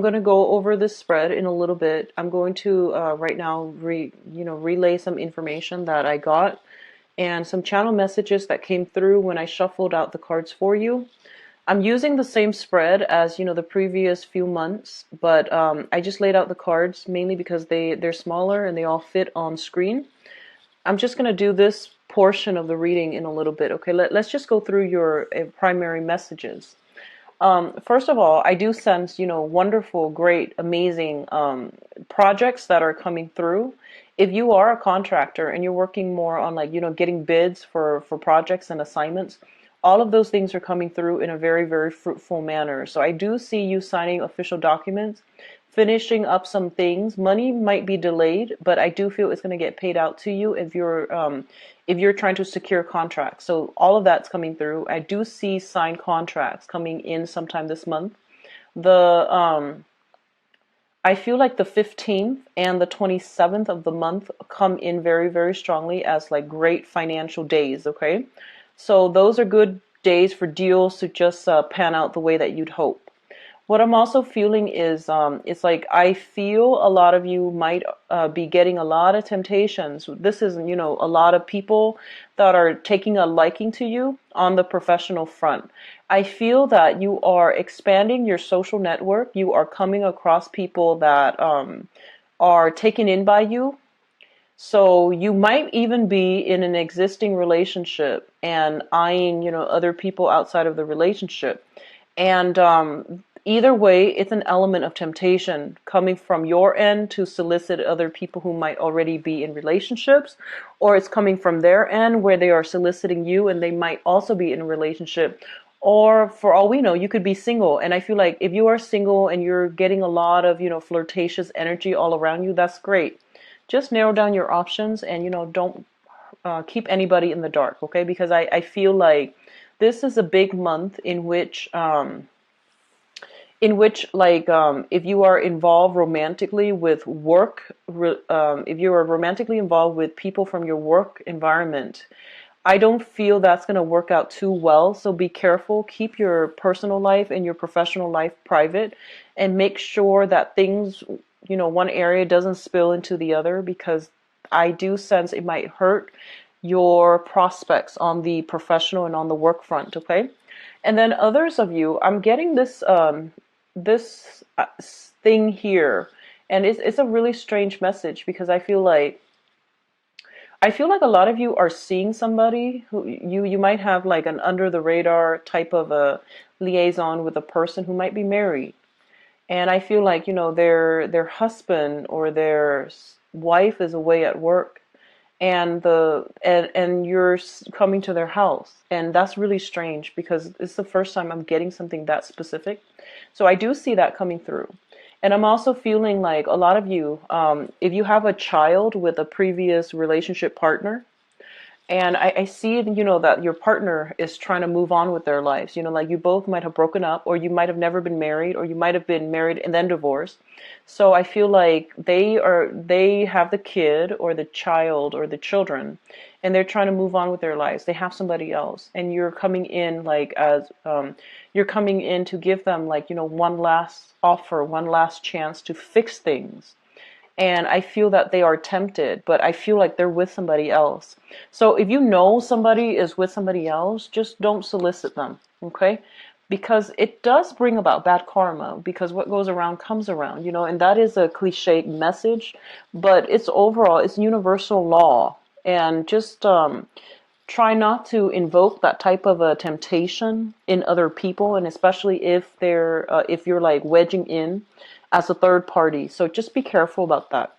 I'm going to go over this spread in a little bit. I'm going to right now relay some information that I got and some channel messages that came through when I shuffled out the cards for you. I'm using the same spread as the previous few months, but I just laid out the cards mainly because they're smaller and they all fit on screen. I'm just going to do this portion of the reading in a little bit. Okay, let's just go through your primary messages. First of all, I do sense, wonderful, great, amazing projects that are coming through. If you are a contractor and you're working more on like, getting bids for projects and assignments, all of those things are coming through in a very, very fruitful manner. So I do see you signing official documents, finishing up some things. Money might be delayed, but I do feel it's going to get paid out to you if you're trying to secure contracts. So all of that's coming through. I do see signed contracts coming in sometime this month. I feel like the 15th and the 27th of the month come in very, very strongly as like great financial days, okay? So those are good days for deals to just pan out the way that you'd hope. What I'm also feeling is it's like I feel a lot of you might be getting a lot of temptations. This is, a lot of people that are taking a liking to you on the professional front. I feel that you are expanding your social network. You are coming across people that are taken in by you. So you might even be in an existing relationship and eyeing, other people outside of the relationship. And either way, it's an element of temptation coming from your end to solicit other people who might already be in relationships, or it's coming from their end where they are soliciting you and they might also be in a relationship. Or for all we know, you could be single. And I feel like if you are single and you're getting a lot of, flirtatious energy all around you, that's great. Just narrow down your options and, don't keep anybody in the dark, okay? Because I feel like this is a big month in which like if you are involved romantically with work, if you are romantically involved with people from your work environment, I don't feel that's going to work out too well. So be careful. Keep your personal life and your professional life private and make sure that things, one area doesn't spill into the other, because I do sense it might hurt your prospects on the professional and on the work front, okay? And then others of you, I'm getting this thing here, and it's a really strange message, because I feel like a lot of you are seeing somebody who you might have like an under the radar type of a liaison with a person who might be married. And I feel like, their husband or their wife is away at work, and you're coming to their house. And that's really strange, because it's the first time I'm getting something that specific. So I do see that coming through. And I'm also feeling like a lot of you, if you have a child with a previous relationship partner, and I see, that your partner is trying to move on with their lives. Like you both might have broken up, or you might have never been married, or you might have been married and then divorced. So I feel like they have the kid or the child or the children, and they're trying to move on with their lives. They have somebody else, and you're coming in like you're coming in to give them like, one last offer, one last chance to fix things. And I feel that they are tempted, but I feel like they're with somebody else. So if you know somebody is with somebody else, just don't solicit them, okay? Because it does bring about bad karma, because what goes around comes around, and that is a cliched message, but it's universal law. And just try not to invoke that type of a temptation in other people, and especially if you're like wedging in as a third party. So just be careful about that.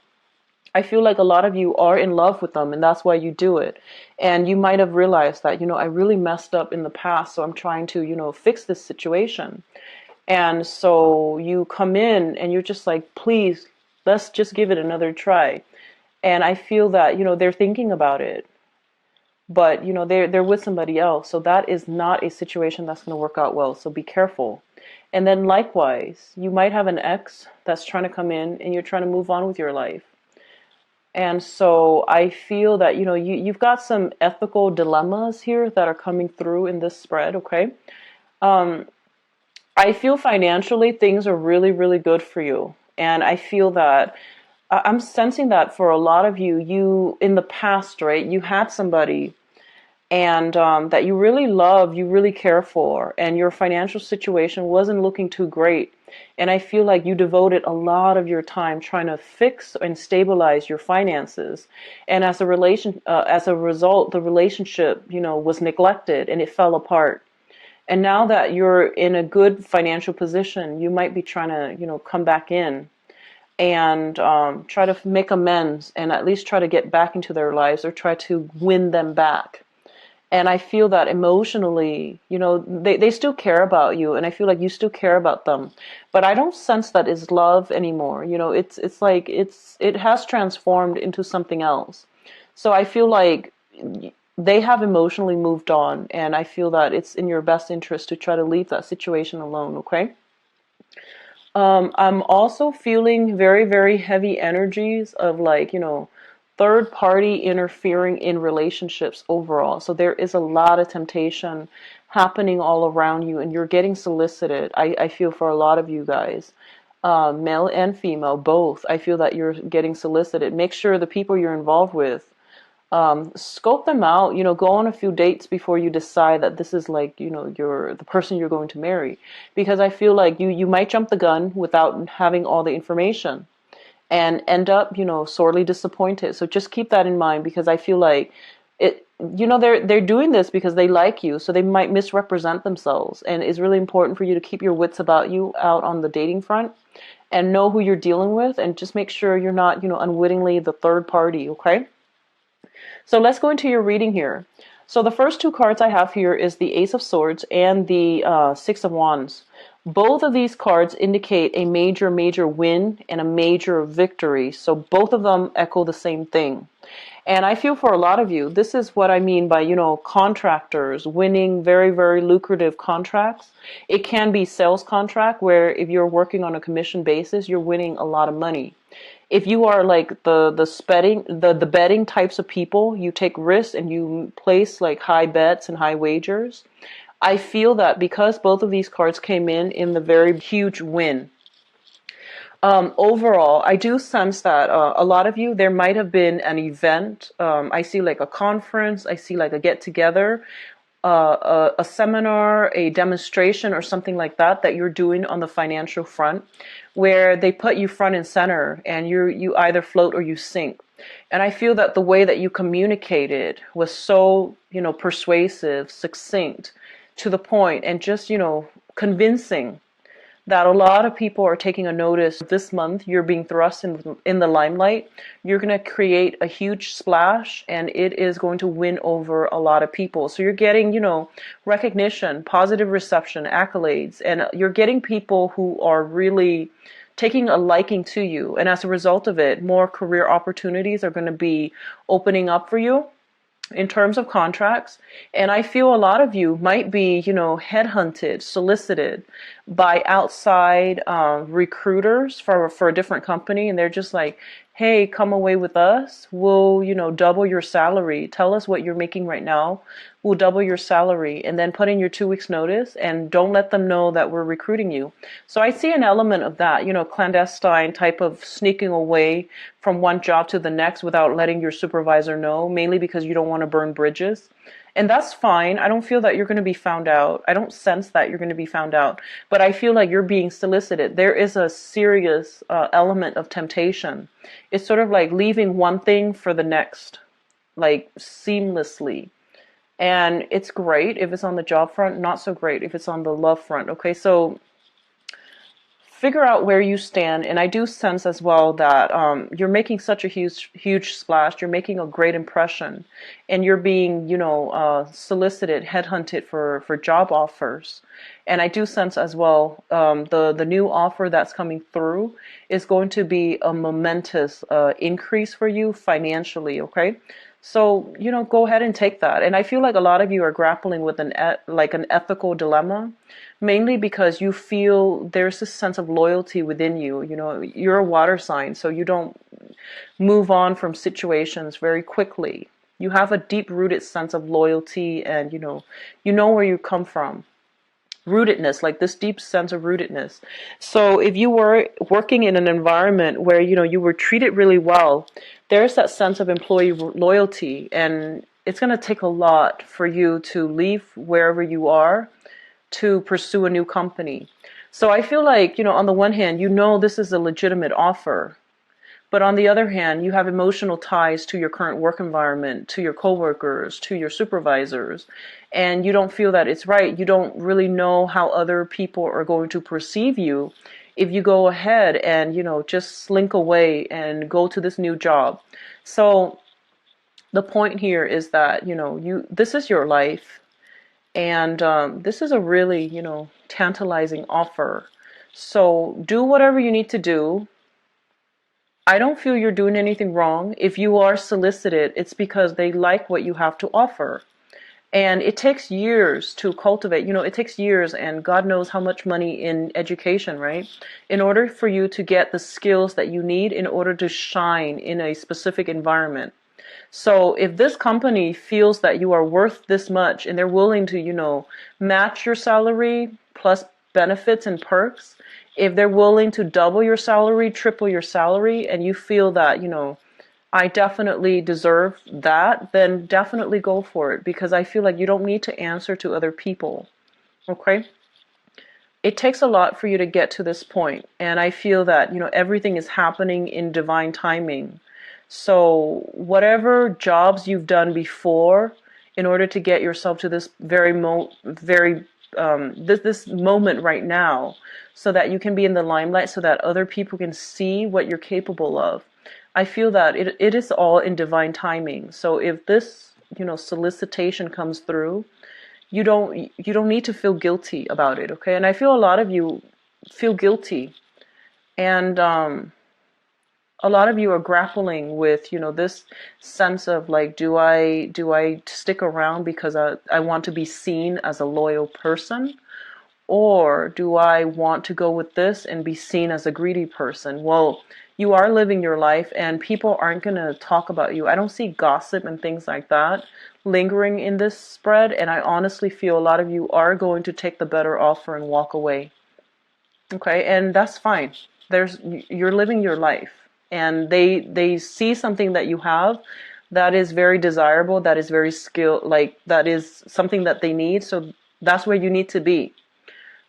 I feel like a lot of you are in love with them, and that's why you do it. And you might have realized that, I really messed up in the past, so I'm trying to, fix this situation. And so you come in and you're just like, please, let's just give it another try. And I feel that, they're thinking about it, but they're with somebody else. So that is not a situation that's going to work out well. So be careful. And then likewise, you might have an ex that's trying to come in and you're trying to move on with your life. And so I feel that, you've got some ethical dilemmas here that are coming through in this spread, okay? I feel financially things are really, really good for you. And I feel that I'm sensing that for a lot of you, you in the past, right? You had somebody and that you really love, you really care for, and your financial situation wasn't looking too great. And I feel like you devoted a lot of your time trying to fix and stabilize your finances. And as a result, the relationship, was neglected and it fell apart. And now that you're in a good financial position, you might be trying to, come back in and try to make amends and at least try to get back into their lives or try to win them back. And I feel that emotionally, they still care about you, and I feel like you still care about them. But I don't sense that is love anymore. It's like it has transformed into something else. So I feel like they have emotionally moved on, and I feel that it's in your best interest to try to leave that situation alone, okay? I'm also feeling very, very heavy energies of like, third party interfering in relationships overall. So there is a lot of temptation happening all around you, and you're getting solicited. I feel for a lot of you guys, male and female, both. I feel that you're getting solicited. Make sure the people you're involved with, scope them out, go on a few dates before you decide that this is like, you're the person you're going to marry. Because I feel like you might jump the gun without having all the information and end up, sorely disappointed. So just keep that in mind, because I feel like it, they're doing this because they like you, so they might misrepresent themselves. And it's really important for you to keep your wits about you out on the dating front and know who you're dealing with, and just make sure you're not, unwittingly the third party, okay? So let's go into your reading here. So the first two cards I have here is the Ace of Swords and the Six of Wands. Both of these cards indicate a major, major win and a major victory. So both of them echo the same thing. And I feel for a lot of you, this is what I mean by, contractors winning very, very lucrative contracts. It can be sales contract where if you're working on a commission basis, you're winning a lot of money. If you are like the betting types of people, you take risks and you place like high bets and high wagers. I feel that because both of these cards came in the very huge win. Overall, I do sense that a lot of you, there might have been an event. I see like a conference, I see like a get together, a seminar, a demonstration, or something like that that you're doing on the financial front, where they put you front and center, and you either float or you sink. And I feel that the way that you communicated was so, persuasive, succinct, to the point, and just, convincing, that a lot of people are taking a notice. This month you're being thrust in the limelight. You're going to create a huge splash, and it is going to win over a lot of people. So you're getting, recognition, positive reception, accolades, and you're getting people who are really taking a liking to you. And as a result of it, more career opportunities are going to be opening up for you in terms of contracts. And I feel a lot of you might be, headhunted, solicited by outside recruiters for a different company. And they're just like, hey, come away with us. We'll, double your salary. Tell us what you're making right now. We'll double your salary, and then put in your 2 weeks notice, and don't let them know that we're recruiting you. So I see an element of that, clandestine type of sneaking away from one job to the next without letting your supervisor know, mainly because you don't want to burn bridges. And that's fine. I don't feel that you're going to be found out. I don't sense that you're going to be found out. But I feel like you're being solicited. There is a serious element of temptation. It's sort of like leaving one thing for the next, like seamlessly. And it's great if it's on the job front, not so great if it's on the love front. Okay, so figure out where you stand. And I do sense as well that you're making such a huge splash. You're making a great impression, and you're being, solicited, headhunted for job offers. And I do sense as well the new offer that's coming through is going to be a momentous increase for you financially. Okay. So, go ahead and take that. And I feel like a lot of you are grappling with an ethical dilemma, mainly because you feel there's this sense of loyalty within you. You're a water sign, so you don't move on from situations very quickly. You have a deep-rooted sense of loyalty, and you know where you come from. rootedness, like this deep sense of rootedness. So if you were working in an environment where, you were treated really well, there's that sense of employee loyalty, and it's going to take a lot for you to leave wherever you are to pursue a new company. So I feel like, on the one hand, this is a legitimate offer. But on the other hand, you have emotional ties to your current work environment, to your coworkers, to your supervisors, and you don't feel that it's right. You don't really know how other people are going to perceive you if you go ahead and, just slink away and go to this new job. So the point here is that, this is your life, and this is a really, tantalizing offer. So do whatever you need to do. I don't feel you're doing anything wrong. If you are solicited, it's because they like what you have to offer. And it takes years to cultivate. It takes years, and God knows how much money in education, right? In order for you to get the skills that you need in order to shine in a specific environment. So if this company feels that you are worth this much and they're willing to, match your salary plus benefits and perks, if they're willing to double your salary, triple your salary, and you feel that, I definitely deserve that, then definitely go for it, because I feel like you don't need to answer to other people. Okay? It takes a lot for you to get to this point, and I feel that, everything is happening in divine timing. So whatever jobs you've done before in order to get yourself to this this moment right now, so that you can be in the limelight, so that other people can see what you're capable of. I feel that it is all in divine timing. So if this, solicitation comes through, you don't need to feel guilty about it, okay? And I feel a lot of you feel guilty, and a lot of you are grappling with, this sense of like, do I stick around because I want to be seen as a loyal person? Or do I want to go with this and be seen as a greedy person? Well, you are living your life, and people aren't going to talk about you. I don't see gossip and things like that lingering in this spread, and I honestly feel a lot of you are going to take the better offer and walk away. Okay, and that's fine. You're living your life, and they see something that you have that is very desirable, that is very skilled, like that is something that they need. So that's where you need to be.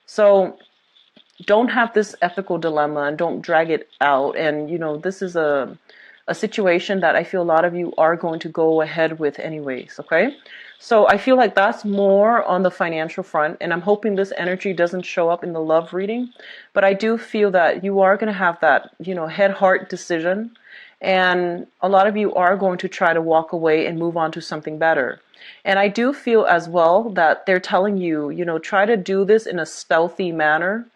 So don't have this ethical dilemma, and don't drag it out. And, this is a situation that I feel a lot of you are going to go ahead with anyways, okay? So I feel like that's more on the financial front, and I'm hoping this energy doesn't show up in the love reading. But I do feel that you are going to have that, head-heart decision, and a lot of you are going to try to walk away and move on to something better. And I do feel as well that they're telling you, try to do this in a stealthy manner,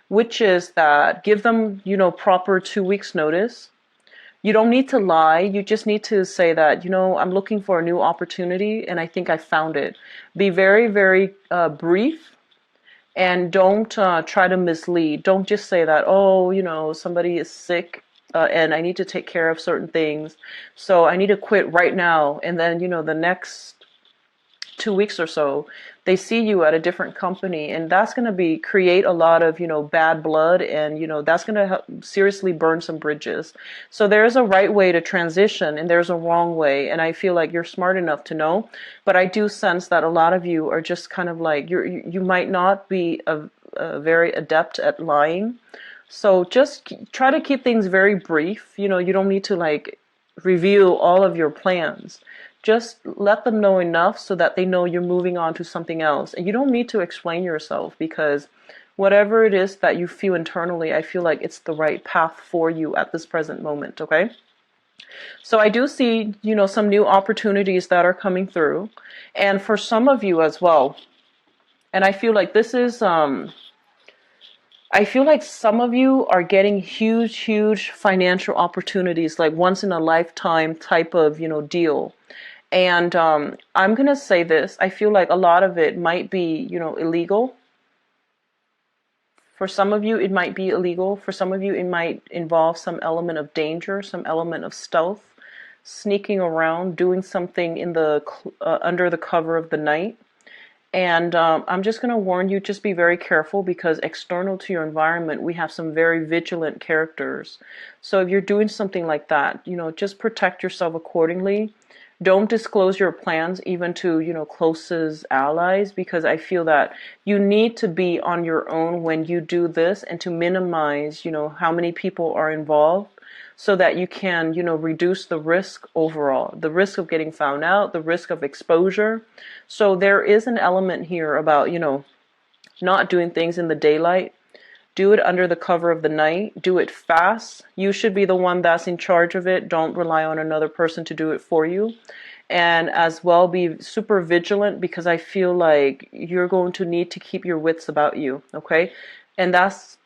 which is that give them, proper 2 weeks notice. You don't need to lie. You just need to say that, I'm looking for a new opportunity, and I think I found it. Be very, very brief, and don't try to mislead. Don't just say that, oh, somebody is sick and I need to take care of certain things, so I need to quit right now. And then, the next 2 weeks or so, they see you at a different company, and that's going to create a lot of, bad blood, and, that's going to seriously burn some bridges. So there's a right way to transition, and there's a wrong way, and I feel like you're smart enough to know, but I do sense that a lot of you are just kind of like, you might not be a very adept at lying. So just try to keep things very brief. You don't need to like reveal all of your plans. Just let them know enough so that they know you're moving on to something else. And you don't need to explain yourself, because whatever it is that you feel internally, I feel like it's the right path for you at this present moment, okay? So I do see, some new opportunities that are coming through. And for some of you as well, and I feel like this is, I feel like some of you are getting huge, huge financial opportunities, like once in a lifetime type of, deal. And I'm going to say this. I feel like a lot of it might be, illegal. For some of you, it might be illegal. For some of you, it might involve some element of danger, some element of stealth, sneaking around, doing something in the under the cover of the night. And I'm just going to warn you, just be very careful, because external to your environment, we have some very vigilant characters. So if you're doing something like that, just protect yourself accordingly. Don't disclose your plans even to, closest allies, because I feel that you need to be on your own when you do this, and to minimize, how many people are involved, so that you can, reduce the risk overall, the risk of getting found out, the risk of exposure. So there is an element here about, not doing things in the daylight. Do it under the cover of the night. Do it fast. You should be the one that's in charge of it. Don't rely on another person to do it for you. And as well, be super vigilant, because I feel like you're going to need to keep your wits about you, okay? And that's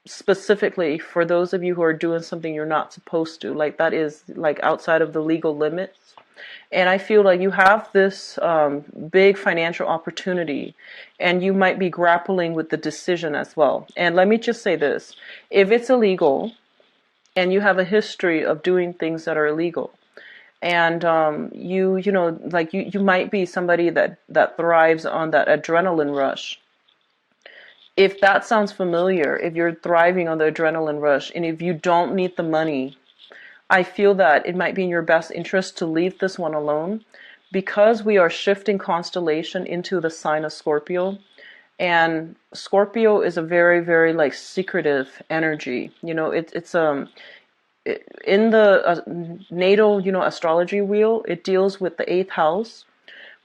specifically for those of you who are doing something you're not supposed to, like that is like outside of the legal limits. And I feel like you have this big financial opportunity, and you might be grappling with the decision as well. And let me just say this: if it's illegal and you have a history of doing things that are illegal, and you might be somebody that thrives on that adrenaline rush. If that sounds familiar, if you're thriving on the adrenaline rush, and if you don't need the money, I feel that it might be in your best interest to leave this one alone, because we are shifting constellation into the sign of Scorpio. And Scorpio is a very, very like secretive energy. It's in the natal, astrology wheel, it deals with the 8th house,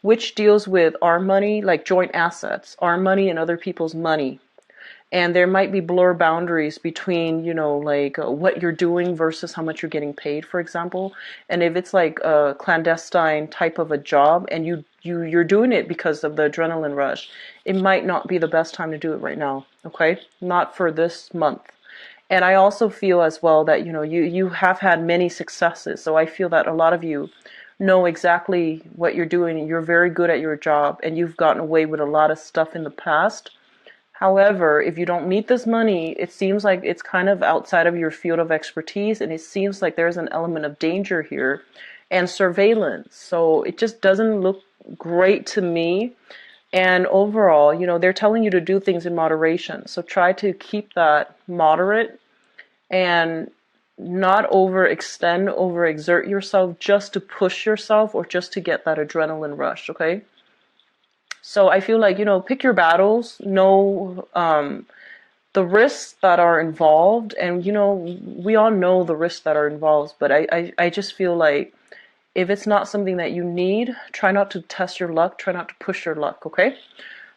which deals with our money, like joint assets, our money and other people's money. And there might be blur boundaries between, what you're doing versus how much you're getting paid, for example. And if it's like a clandestine type of a job, and you're doing it because of the adrenaline rush, it might not be the best time to do it right now, okay? Not for this month. And I also feel as well that, you have had many successes. So I feel that a lot of you know exactly what you're doing. You're very good at your job, and you've gotten away with a lot of stuff in the past. However, if you don't need this money, it seems like it's kind of outside of your field of expertise, and it seems like there's an element of danger here and surveillance. So it just doesn't look great to me. And overall, they're telling you to do things in moderation. So try to keep that moderate, and not overextend, overexert yourself just to push yourself or just to get that adrenaline rush, okay? So I feel like, pick your battles, know the risks that are involved. And, we all know the risks that are involved. But I just feel like if it's not something that you need, try not to test your luck. Try not to push your luck, okay?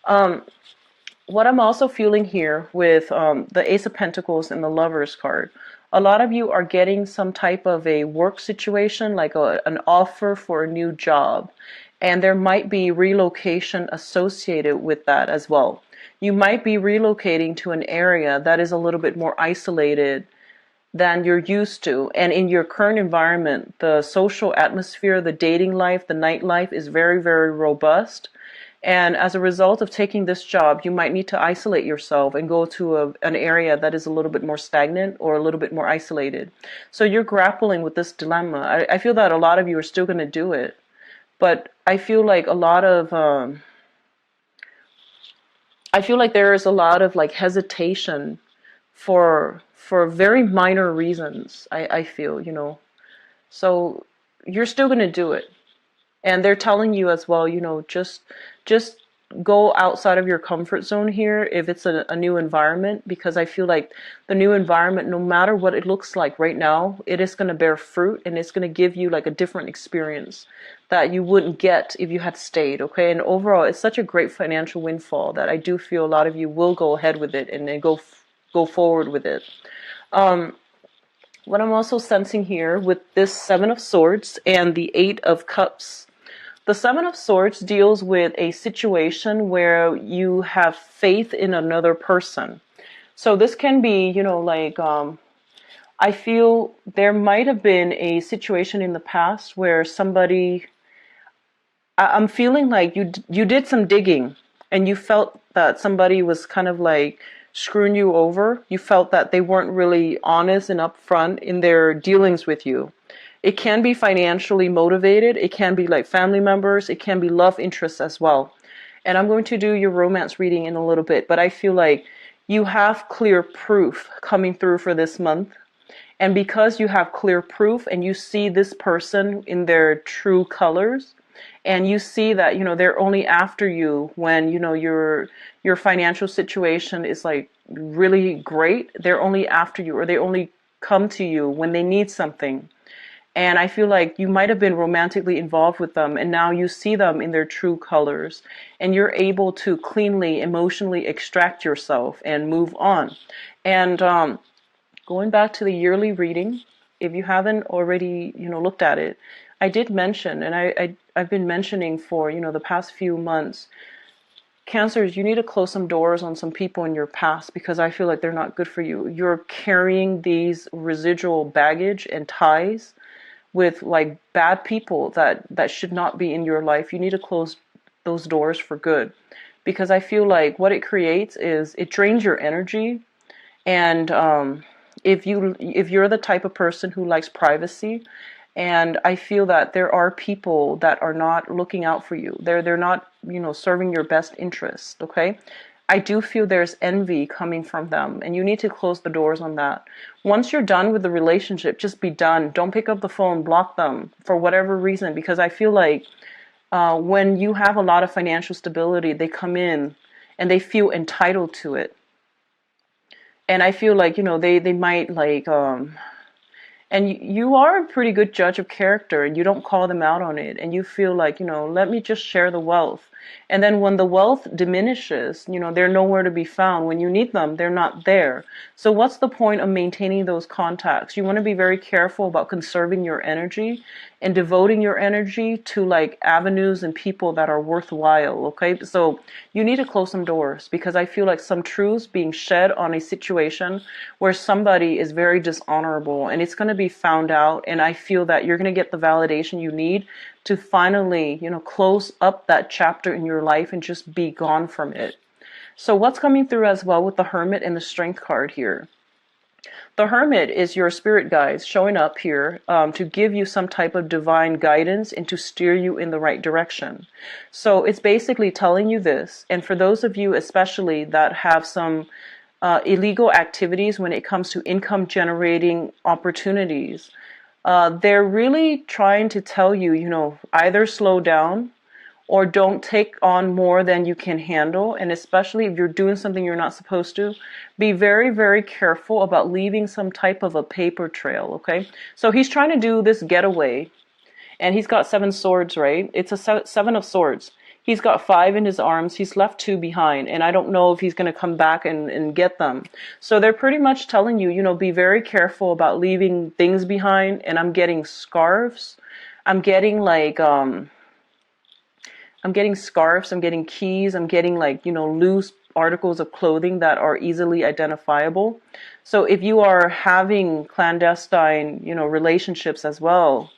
What I'm also feeling here with the Ace of Pentacles and the Lovers card, a lot of you are getting some type of a work situation, like an offer for a new job. And there might be relocation associated with that as well. You might be relocating to an area that is a little bit more isolated than you're used to. And in your current environment, the social atmosphere, the dating life, the nightlife is very, very robust. And as a result of taking this job, you might need to isolate yourself and go to an area that is a little bit more stagnant or a little bit more isolated. So you're grappling with this dilemma. I feel that a lot of you are still going to do it. But I feel like I feel like there is a lot of like hesitation for very minor reasons. I feel, so you're still going to do it. And they're telling you as well, just go outside of your comfort zone here if it's a new environment, because I feel like the new environment, no matter what it looks like right now, it is going to bear fruit, and it's going to give you like a different experience that you wouldn't get if you had stayed, okay? And overall, it's such a great financial windfall that I do feel a lot of you will go ahead with it and then go forward with it. What I'm also sensing here with this 7 of Swords and the 8 of Cups, the 7 of Swords deals with a situation where you have faith in another person. So this can be, I feel there might have been a situation in the past where somebody, I'm feeling like you did some digging and you felt that somebody was kind of like screwing you over. You felt that they weren't really honest and upfront in their dealings with you. It can be financially motivated. It can be like family members. It can be love interests as well. And I'm going to do your romance reading in a little bit, but I feel like you have clear proof coming through for this month. And because you have clear proof and you see this person in their true colors, and you see that, they're only after you when, your financial situation is like really great. They're only after you, or they only come to you when they need something. And I feel like you might have been romantically involved with them, and now you see them in their true colors, and you're able to cleanly, emotionally extract yourself and move on. And going back to the yearly reading, if you haven't already, looked at it, I did mention, and I've been mentioning for, the past few months, Cancers, you need to close some doors on some people in your past because I feel like they're not good for you. You're carrying these residual baggage and ties with like bad people that should not be in your life. You need to close those doors for good, because I feel like what it creates is it drains your energy. And if you're the type of person who likes privacy, and I feel that there are people that are not looking out for you. They're not, serving your best interest, okay? I do feel there's envy coming from them, and you need to close the doors on that. Once you're done with the relationship, just be done. Don't pick up the phone, block them for whatever reason, because I feel like when you have a lot of financial stability, they come in and they feel entitled to it. And I feel like, they might like, and you are a pretty good judge of character, and you don't call them out on it. And you feel like, let me just share the wealth. And then when the wealth diminishes, they're nowhere to be found. When you need them, they're not there. So what's the point of maintaining those contacts? You want to be very careful about conserving your energy and devoting your energy to like avenues and people that are worthwhile. Okay. So you need to close some doors, because I feel like some truths being shed on a situation where somebody is very dishonorable, and it's going to be found out. And I feel that you're going to get the validation you need to finally, close up that chapter in your life and just be gone from it. So what's coming through as well with the Hermit and the Strength card here? The Hermit is your spirit guides showing up here to give you some type of divine guidance and to steer you in the right direction. So it's basically telling you this. And for those of you especially that have some illegal activities when it comes to income generating opportunities, they're really trying to tell you, either slow down or don't take on more than you can handle. And especially if you're doing something you're not supposed to, be very, very careful about leaving some type of a paper trail, okay? So he's trying to do this getaway, and he's got 7 swords, right? It's a 7 of swords. He's got 5 in his arms. He's left 2 behind, and I don't know if he's going to come back and get them. So they're pretty much telling you, be very careful about leaving things behind. And I'm getting scarves. I'm getting like, I'm getting scarves. I'm getting keys. I'm getting like, loose articles of clothing that are easily identifiable. So if you are having clandestine, relationships as well,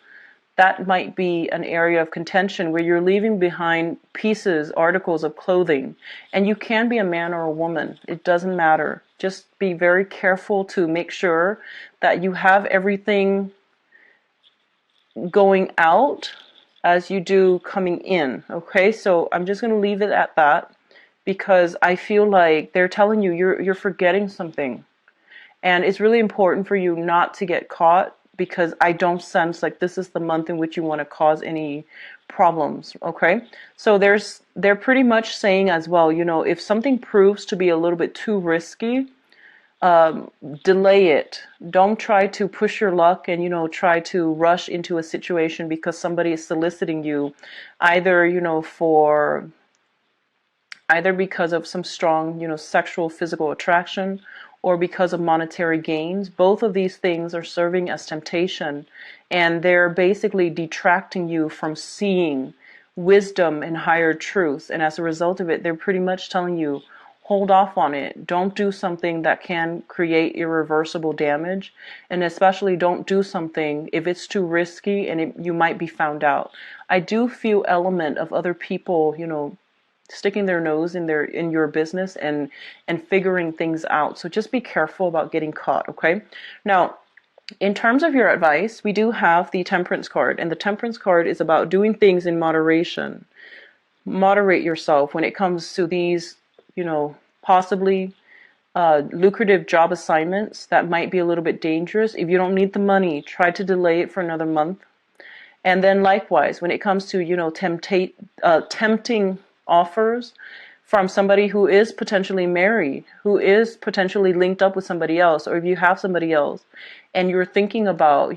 that might be an area of contention where you're leaving behind pieces, articles of clothing. And you can be a man or a woman. It doesn't matter. Just be very careful to make sure that you have everything going out as you do coming in. Okay, so I'm just going to leave it at that, because I feel like they're telling you you're forgetting something. And it's really important for you not to get caught, because I don't sense like this is the month in which you want to cause any problems, okay? So they're pretty much saying as well, if something proves to be a little bit too risky, delay it. Don't try to push your luck and, try to rush into a situation because somebody is soliciting you, either, either because of some strong, sexual, physical attraction, or because of monetary gains. Both of these things are serving as temptation, and they're basically detracting you from seeing wisdom and higher truth. And as a result of it, they're pretty much telling you, hold off on it. Don't do something that can create irreversible damage. And especially don't do something if it's too risky and you might be found out. I do feel element of other people, sticking their nose in your business and figuring things out. So just be careful about getting caught, okay? Now, in terms of your advice, we do have the Temperance card, and the Temperance card is about doing things in moderation. moderate yourself when it comes to these, possibly lucrative job assignments that might be a little bit dangerous. If you don't need the money, try to delay it for another month. And then likewise, when it comes to, tempting offers from somebody who is potentially married, who is potentially linked up with somebody else, or if you have somebody else and you're thinking about,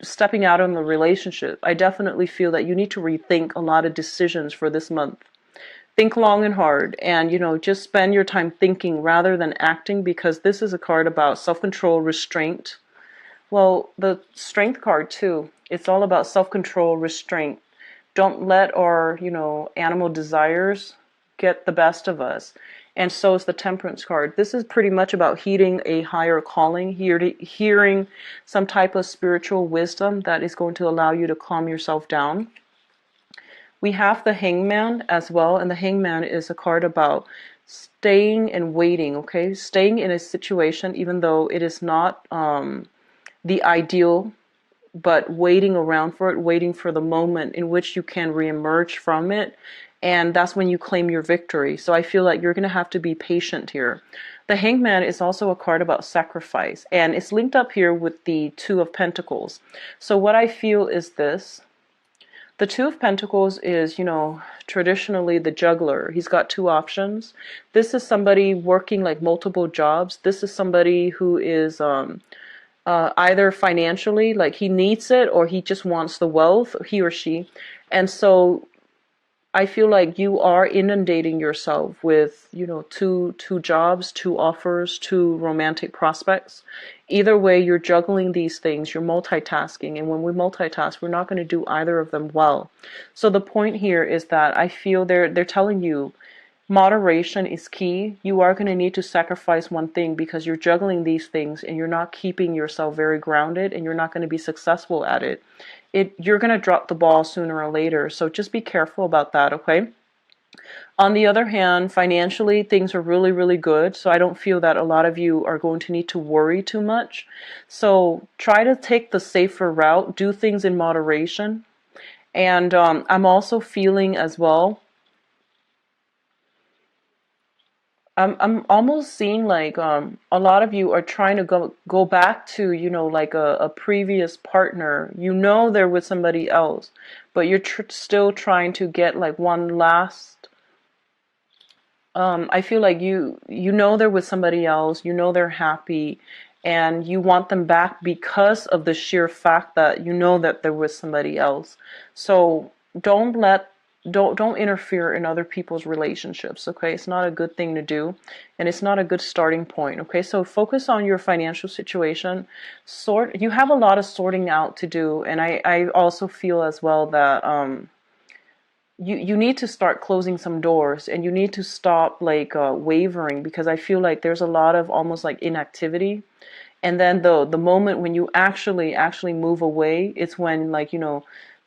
stepping out on the relationship, I definitely feel that you need to rethink a lot of decisions for this month. Think long and hard, and just spend your time thinking rather than acting, because this is a card about self-control, restraint. Well, the strength card too, it's all about self-control, restraint. Don't let our, animal desires get the best of us. And so is the temperance card. This is pretty much about heeding a higher calling, hearing some type of spiritual wisdom that is going to allow you to calm yourself down. We have the Hangman as well, and the Hangman is a card about staying and waiting, okay? Staying in a situation even though it is not the ideal, but waiting around for it, waiting for the moment in which you can reemerge from it, and that's when you claim your victory. So I feel like you're going to have to be patient here. The Hangman is also a card about sacrifice, and it's linked up here with the Two of Pentacles. So what I feel is this. The Two of Pentacles is, traditionally the juggler. He's got two options. This is somebody working like multiple jobs. This is somebody who is either financially, like he needs it, or he just wants the wealth, he or she. And so I feel like you are inundating yourself with, two jobs, two offers, two romantic prospects. Either way, you're juggling these things, you're multitasking. And when we multitask, we're not going to do either of them well. So the point here is that I feel they're telling you moderation is key. You are going to need to sacrifice one thing because you're juggling these things and you're not keeping yourself very grounded, and you're not going to be successful at it. You're going to drop the ball sooner or later. So just be careful about that, okay? On the other hand, financially, things are really, really good. So I don't feel that a lot of you are going to need to worry too much. So try to take the safer route. Do things in moderation. And I'm also feeling as well, I'm almost seeing like a lot of you are trying to go back to, like a previous partner. They're with somebody else, but you're still trying to get like one last. I feel like they're with somebody else. They're happy, and you want them back because of the sheer fact that that they're with somebody else. So don't interfere in other people's relationships, okay? It's not a good thing to do, and it's not a good starting point, okay? So focus on your financial situation. You have a lot of sorting out to do, and I also feel as well that you need to start closing some doors, and you need to stop like wavering, because I feel like there's a lot of almost like inactivity. And then the moment when you actually move away, it's when, like,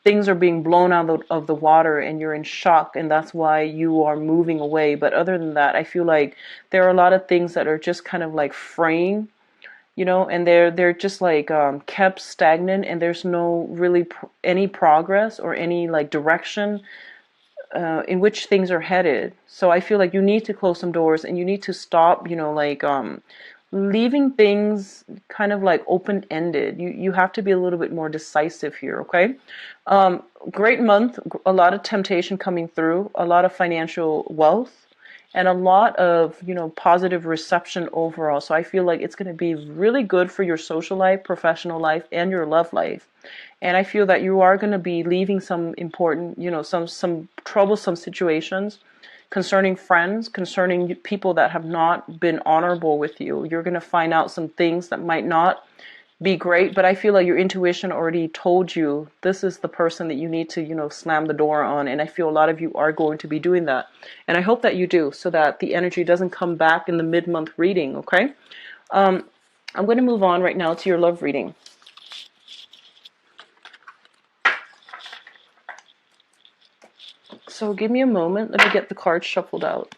things are being blown out of the water and you're in shock, and that's why you are moving away. But other than that, I feel like there are a lot of things that are just kind of like fraying, and they're just like kept stagnant, and there's no really any progress or any like direction in which things are headed. So I feel like you need to close some doors, and you need to stop, like leaving things kind of like open-ended. You have to be a little bit more decisive here, okay? Great month, a lot of temptation coming through, a lot of financial wealth, and a lot of, positive reception overall. So I feel like it's going to be really good for your social life, professional life, and your love life. And I feel that you are going to be leaving some important, some troublesome situations concerning friends, concerning people that have not been honorable with you. You're going to find out some things that might not be great, but I feel like your intuition already told you this is the person that you need to, slam the door on. And I feel a lot of you are going to be doing that. And I hope that you do, so that the energy doesn't come back in the mid-month reading, okay? I'm going to move on right now to your love reading. So give me a moment. Let me get the cards shuffled out.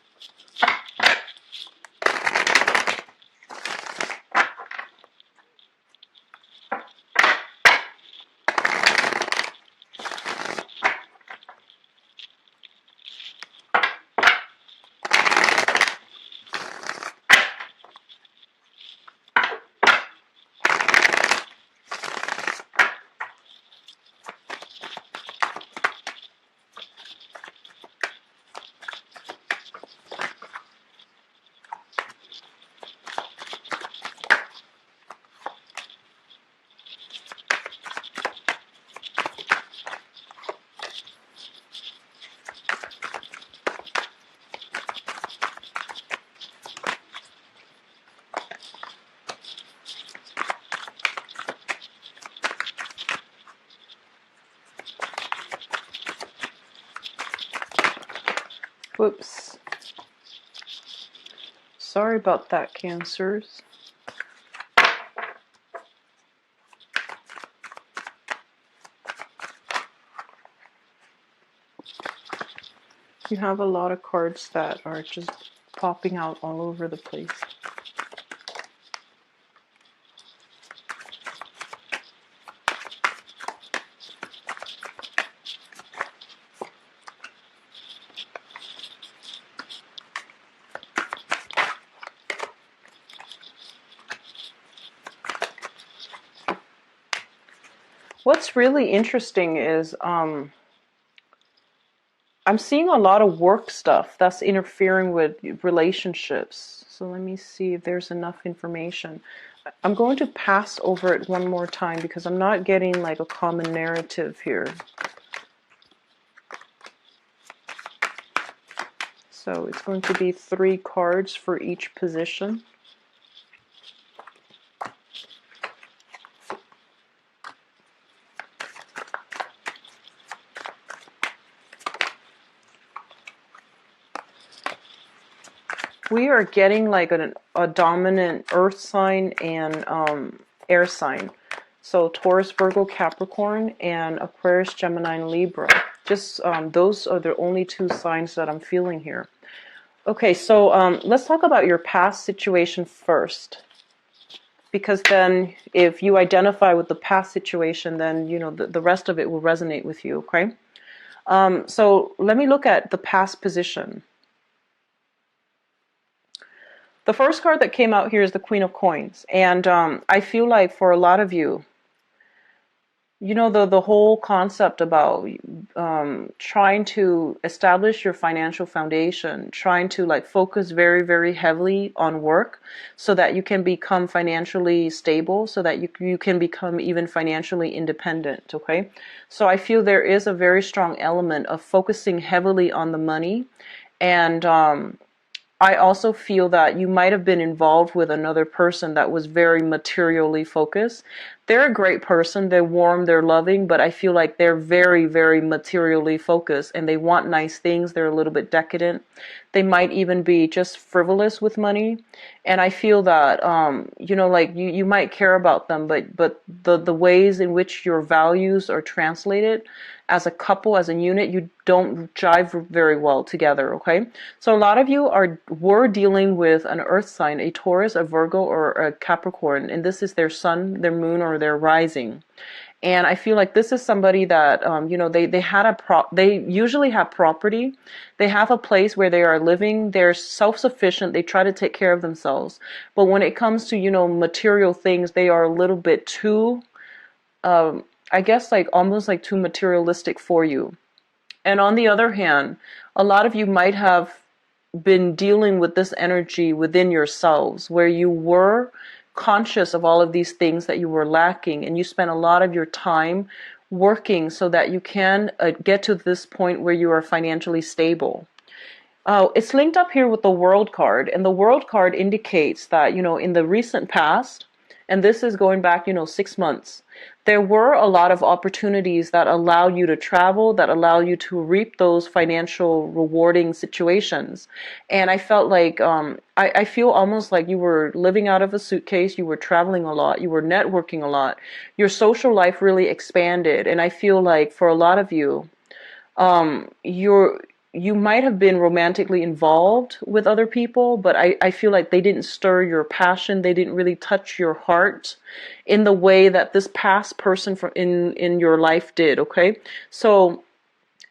Whoops. Sorry about that, Cancers. You have a lot of cards that are just popping out all over the place. What's really interesting is I'm seeing a lot of work stuff that's interfering with relationships. So let me see if there's enough information. I'm going to pass over it one more time because I'm not getting like a common narrative here. So it's going to be 3 cards for each position. We are getting like a dominant earth sign and air sign. So Taurus, Virgo, Capricorn, and Aquarius, Gemini, and Libra. Just those are the only 2 signs that I'm feeling here. Okay, so let's talk about your past situation first. Because then if you identify with the past situation, then you know the rest of it will resonate with you, okay? So let me look at the past position. The first card that came out here is the Queen of Coins. And I feel like for a lot of you, you know, the whole concept about trying to establish your financial foundation, trying to like focus very, very heavily on work so that you can become financially stable, so that you can become even financially independent, okay? So I feel there is a very strong element of focusing heavily on the money. And I also feel that you might have been involved with another person that was very materially focused. They're a great person. They're warm, they're loving, but I feel like they're very, very materially focused and they want nice things. They're a little bit decadent. They might even be just frivolous with money. And I feel that, you know, like you might care about them, but the ways in which your values are translated as a couple, as a unit, you don't jive very well together, okay? So a lot of you were dealing with an earth sign, a Taurus, a Virgo, or a Capricorn, and this is their sun, their moon, or their rising. And I feel like this is somebody that, you know, they usually have property. They have a place where they are living. They're self-sufficient. They try to take care of themselves. But when it comes to, you know, material things, they are a little bit too, I guess, like almost like too materialistic for you. And on the other hand, a lot of you might have been dealing with this energy within yourselves where you were conscious of all of these things that you were lacking, and you spent a lot of your time working so that you can get to this point where you are financially stable. It's linked up here with the World card, and the World card indicates that, you know, in the recent past, and this is going back, you know, 6 months, there were a lot of opportunities that allowed you to travel, that allowed you to reap those financial rewarding situations. And I felt like, I feel almost like you were living out of a suitcase, you were traveling a lot, you were networking a lot, your social life really expanded. And I feel like for a lot of you, you might have been romantically involved with other people, but I feel like they didn't stir your passion. They didn't really touch your heart in the way that this past person in your life did, okay? So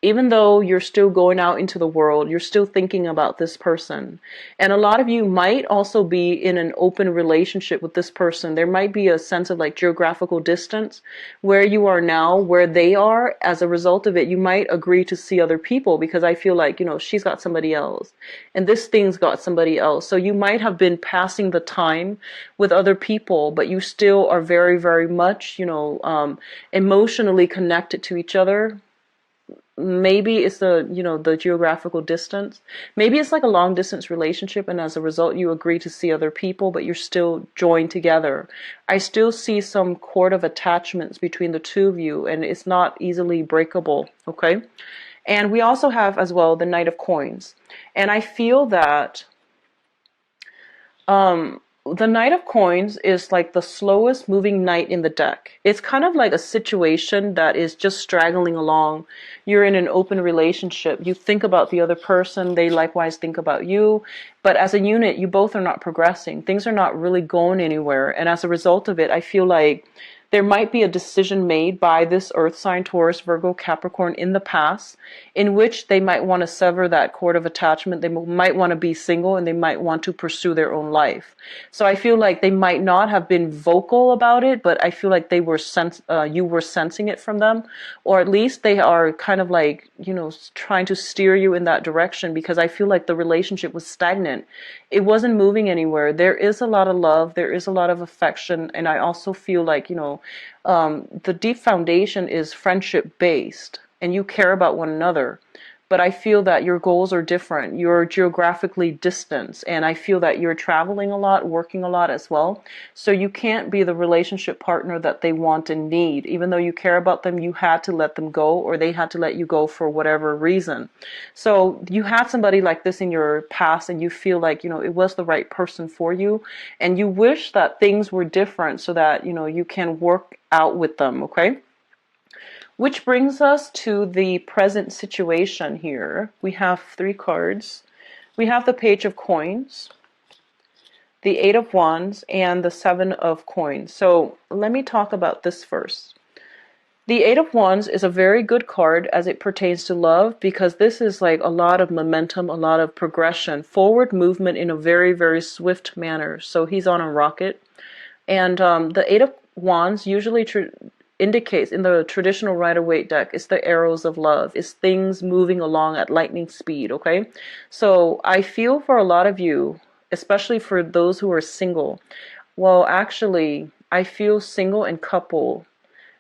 even though you're still going out into the world, you're still thinking about this person. And a lot of you might also be in an open relationship with this person. There might be a sense of like geographical distance where you are now, where they are. As a result of it, you might agree to see other people because I feel like, you know, she's got somebody else and this thing's got somebody else. So you might have been passing the time with other people, but you still are very, very much, you know, emotionally connected to each other. Maybe it's the geographical distance. Maybe it's like a long distance relationship, and as a result you agree to see other people, but you're still joined together. I still see some cord of attachments between the two of you, and it's not easily breakable, okay? And we also have as well the Knight of Coins. And I feel that the Knight of Coins is like the slowest moving knight in the deck. It's kind of like a situation that is just straggling along. You're in an open relationship. You think about the other person. They likewise think about you. But as a unit, you both are not progressing. Things are not really going anywhere. And as a result of it, I feel like there might be a decision made by this earth sign, Taurus, Virgo, Capricorn in the past, in which they might want to sever that cord of attachment. They might want to be single and they might want to pursue their own life. So I feel like they might not have been vocal about it, but I feel like they were you were sensing it from them, or at least they are kind of like, trying to steer you in that direction, because I feel like the relationship was stagnant. It wasn't moving anywhere. There is a lot of love. There is a lot of affection. And I also feel like, the deep foundation is friendship based and you care about one another. But I feel that your goals are different. You're geographically distant, and I feel that you're traveling a lot, working a lot as well. So you can't be the relationship partner that they want and need. Even though you care about them, you had to let them go, or they had to let you go for whatever reason. So you had somebody like this in your past, and you feel like, it was the right person for you, and you wish that things were different so that, you can work out with them, okay? Which brings us to the present situation here. We have 3 cards. We have the Page of Coins, the 8 of Wands, and the 7 of Coins. So let me talk about this first. The 8 of Wands is a very good card as it pertains to love, because this is like a lot of momentum, a lot of progression, forward movement in a very, very swift manner. So he's on a rocket. And the 8 of Wands usually indicates in the traditional Rider-Waite deck, it's the arrows of love. It's things moving along at lightning speed, okay? So I feel for a lot of you, especially for those who are single, well, actually, I feel single and couple,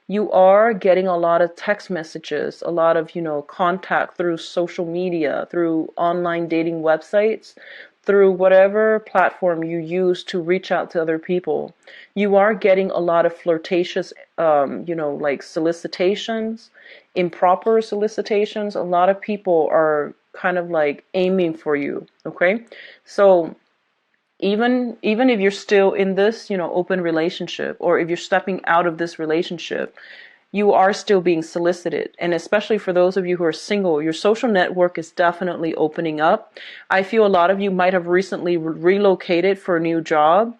you are getting a lot of text messages, a lot of, contact through social media, through online dating websites, through whatever platform you use to reach out to other people. You are getting a lot of flirtatious, like solicitations, improper solicitations. A lot of people are kind of like aiming for you, okay? So even if you're still in this, open relationship, or if you're stepping out of this relationship, you are still being solicited. And especially for those of you who are single, your social network is definitely opening up. I feel a lot of you might have recently relocated for a new job,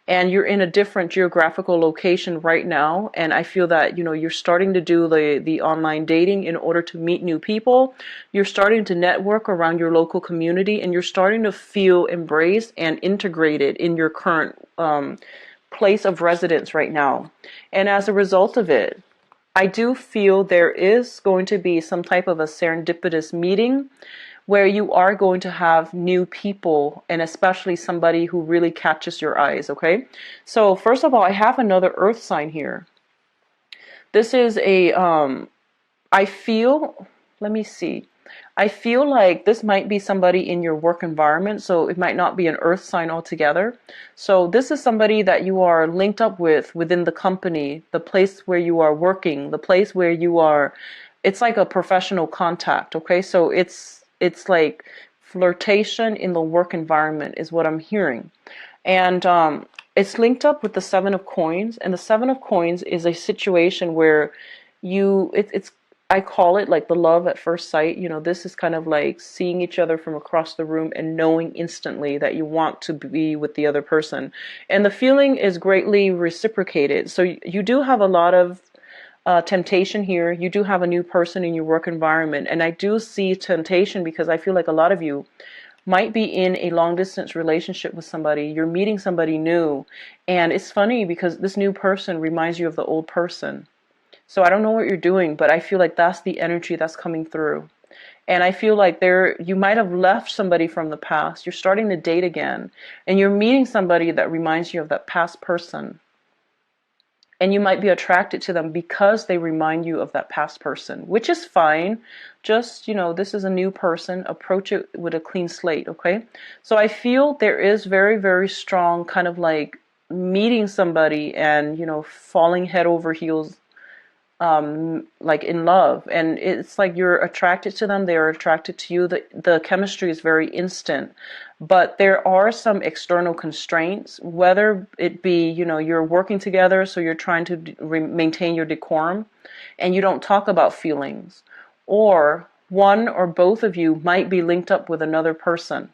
and you're in a different geographical location right now. And I feel that, you're starting to do the online dating in order to meet new people. You're starting to network around your local community, and you're starting to feel embraced and integrated in your current place of residence right now. And as a result of it, I do feel there is going to be some type of a serendipitous meeting where you are going to have new people, and especially somebody who really catches your eyes, okay? So first of all, I have another earth sign here. This is I feel, let me see. I feel like this might be somebody in your work environment, so it might not be an earth sign altogether. So this is somebody that you are linked up with within the company, the place where you are working, the place where you are, it's like a professional contact, okay? So it's like flirtation in the work environment is what I'm hearing. And it's linked up with the 7 of Coins, and the 7 of Coins is a situation where it's I call it like the love at first sight. This is kind of like seeing each other from across the room and knowing instantly that you want to be with the other person. And the feeling is greatly reciprocated. So you do have a lot of temptation here. You do have a new person in your work environment. And I do see temptation because I feel like a lot of you might be in a long distance relationship with somebody. You're meeting somebody new. And it's funny because this new person reminds you of the old person. So I don't know what you're doing, but I feel like that's the energy that's coming through. And I feel like you might have left somebody from the past. You're starting to date again, and you're meeting somebody that reminds you of that past person. And you might be attracted to them because they remind you of that past person, which is fine. Just, this is a new person. Approach it with a clean slate, okay? So I feel there is very, very strong kind of like meeting somebody and, falling head over heels like in love, and it's like you're attracted to them, they're attracted to you. The chemistry is very instant, but there are some external constraints, whether it be, you're working together, so you're trying to maintain your decorum and you don't talk about feelings, or one or both of you might be linked up with another person.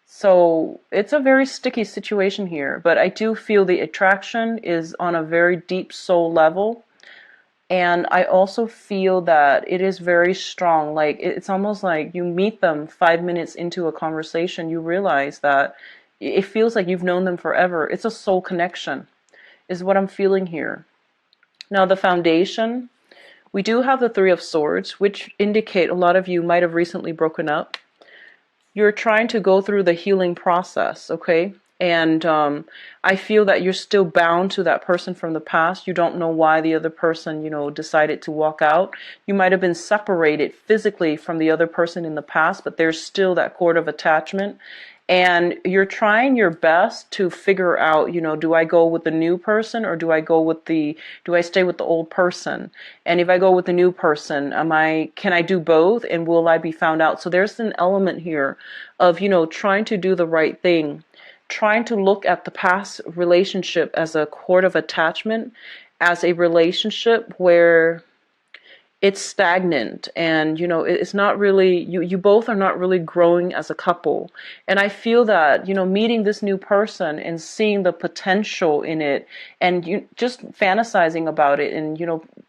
So it's a very sticky situation here, but I do feel the attraction is on a very deep soul level. And I also feel that it is very strong. Like it's almost like you meet them 5 minutes into a conversation, you realize that it feels like you've known them forever. It's a soul connection, is what I'm feeling here. Now, the foundation, we do have the Three of Swords, which indicate a lot of you might have recently broken up. You're trying to go through the healing process, okay? And I feel that you're still bound to that person from the past. You don't know why the other person, decided to walk out. You might have been separated physically from the other person in the past, but there's still that cord of attachment. And you're trying your best to figure out, do I go with the new person, or do I stay with the old person? And if I go with the new person, can I do both? And will I be found out? So there's an element here of, trying to do the right thing, trying to look at the past relationship as a cord of attachment, as a relationship where it's stagnant, and it's not really, you both are not really growing as a couple. And I feel that meeting this new person and seeing the potential in it, and you just fantasizing about it, and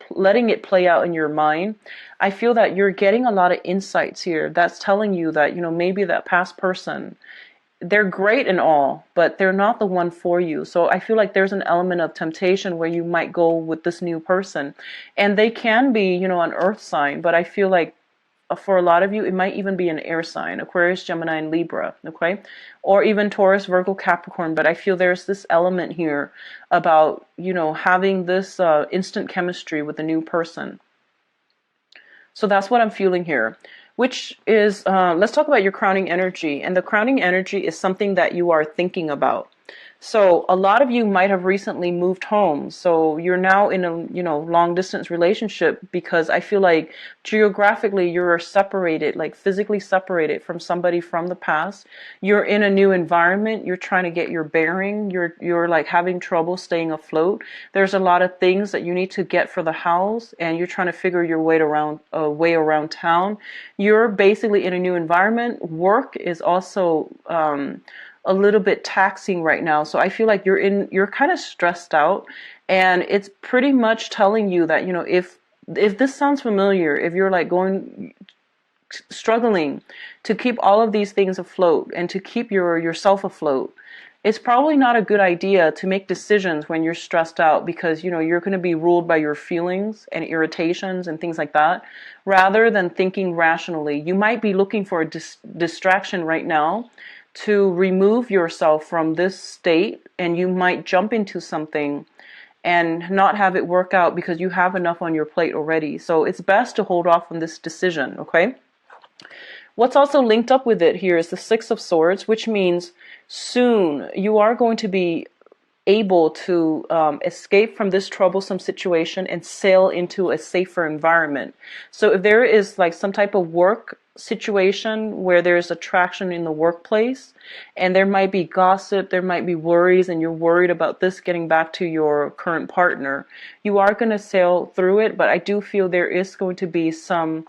letting it play out in your mind, I feel that you're getting a lot of insights here that's telling you that maybe that past person, they're great and all, but they're not the one for you. So I feel like there's an element of temptation where you might go with this new person, and they can be, an earth sign, but I feel like for a lot of you, it might even be an air sign, Aquarius, Gemini, and Libra, okay? Or even Taurus, Virgo, Capricorn. But I feel there's this element here about, having this instant chemistry with a new person. So that's what I'm feeling here, which is, let's talk about your crowning energy. And the crowning energy is something that you are thinking about. So a lot of you might have recently moved home. So you're now in a, long distance relationship, because I feel like geographically you're separated, like physically separated from somebody from the past. You're in a new environment. You're trying to get your bearing. You're like having trouble staying afloat. There's a lot of things that you need to get for the house, and you're trying to figure your way around town. You're basically in a new environment. Work is also, a little bit taxing right now. So I feel like you're kind of stressed out, and it's pretty much telling you that, if this sounds familiar, if you're like struggling to keep all of these things afloat and to keep yourself afloat, it's probably not a good idea to make decisions when you're stressed out, because, you're going to be ruled by your feelings and irritations and things like that, rather than thinking rationally. You might be looking for a distraction right now to remove yourself from this state, and you might jump into something and not have it work out because you have enough on your plate already. So it's best to hold off on this decision, okay? What's also linked up with it here is the Six of Swords, which means soon you are going to be able to escape from this troublesome situation and sail into a safer environment. So if there is like some type of work situation where there's attraction in the workplace, and there might be gossip, there might be worries, and you're worried about this getting back to your current partner, you are going to sail through it. But I do feel there is going to be some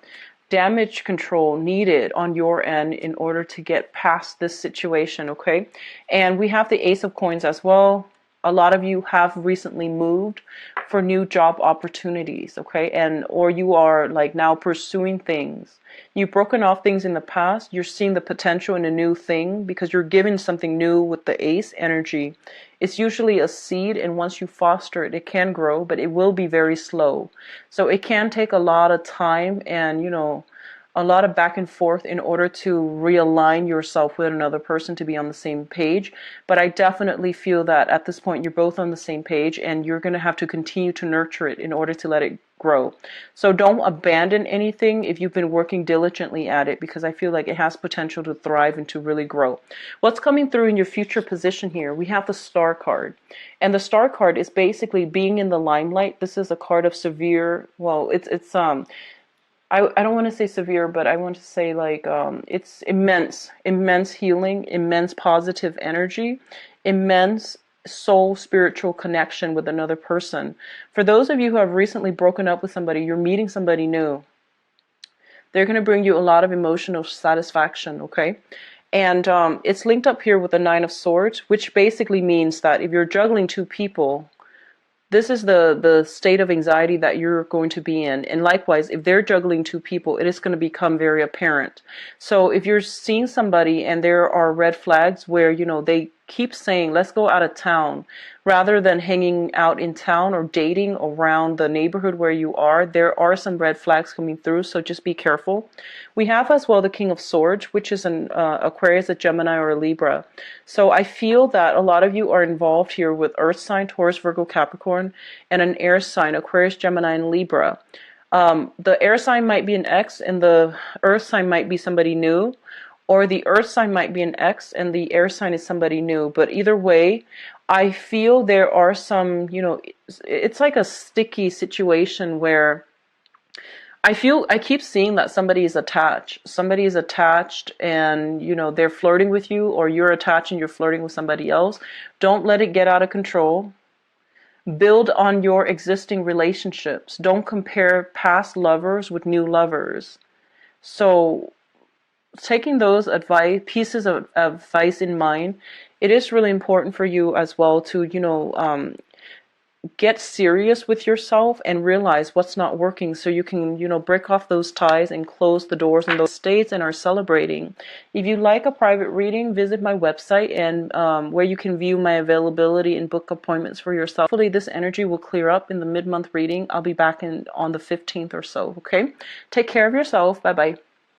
damage control needed on your end in order to get past this situation, okay? And we have the Ace of Coins as well. A lot of you have recently moved for new job opportunities, okay? Or you are like now pursuing things. You've broken off things in the past. You're seeing the potential in a new thing because you're given something new with the Ace energy. It's usually a seed, and once you foster it, it can grow, but it will be very slow. So it can take a lot of time and, a lot of back and forth in order to realign yourself with another person to be on the same page. But I definitely feel that at this point you're both on the same page, and you're going to have to continue to nurture it in order to let it grow. So don't abandon anything if you've been working diligently at it, because I feel like it has potential to thrive and to really grow. What's coming through in your future position here? We have the Star card. And the Star card is basically being in the limelight. This is a card of severe, well, it's I don't want to say severe, but I want to say like it's immense healing, immense positive energy, immense soul spiritual connection with another person. For those of you who have recently broken up with somebody, you're meeting somebody new. They're going to bring you a lot of emotional satisfaction, okay? And it's linked up here with the Nine of Swords, which basically means that if you're juggling two people, this is the state of anxiety that you're going to be in. And likewise, if they're juggling two people, it is going to become very apparent. So if you're seeing somebody and there are red flags where, you know, they keep saying, let's go out of town, rather than hanging out in town or dating around the neighborhood where you are, there are some red flags coming through. So just be careful. We have as well the King of Swords, which is an Aquarius, a Gemini, or a Libra. So I feel that a lot of you are involved here with Earth sign, Taurus, Virgo, Capricorn, and an air sign, Aquarius, Gemini, and Libra. The air sign might be an ex, and the Earth sign might be somebody new, or the Earth sign might be an ex, and the air sign is somebody new. But either way, I feel there are some, you know, it's like a sticky situation where I keep seeing that somebody is attached. Somebody is attached and, you know, they're flirting with you, or you're attached and you're flirting with somebody else. Don't let it get out of control. Build on your existing relationships. Don't compare past lovers with new lovers. So taking those pieces of advice in mind, it is really important for you as well to, you know, get serious with yourself and realize what's not working, so you can, you know, break off those ties and close the doors in those states and are celebrating. If you like a private reading, visit my website and where you can view my availability and book appointments for yourself. Hopefully this energy will clear up in the mid-month reading. I'll be back on the 15th or so. Okay, take care of yourself. Bye bye.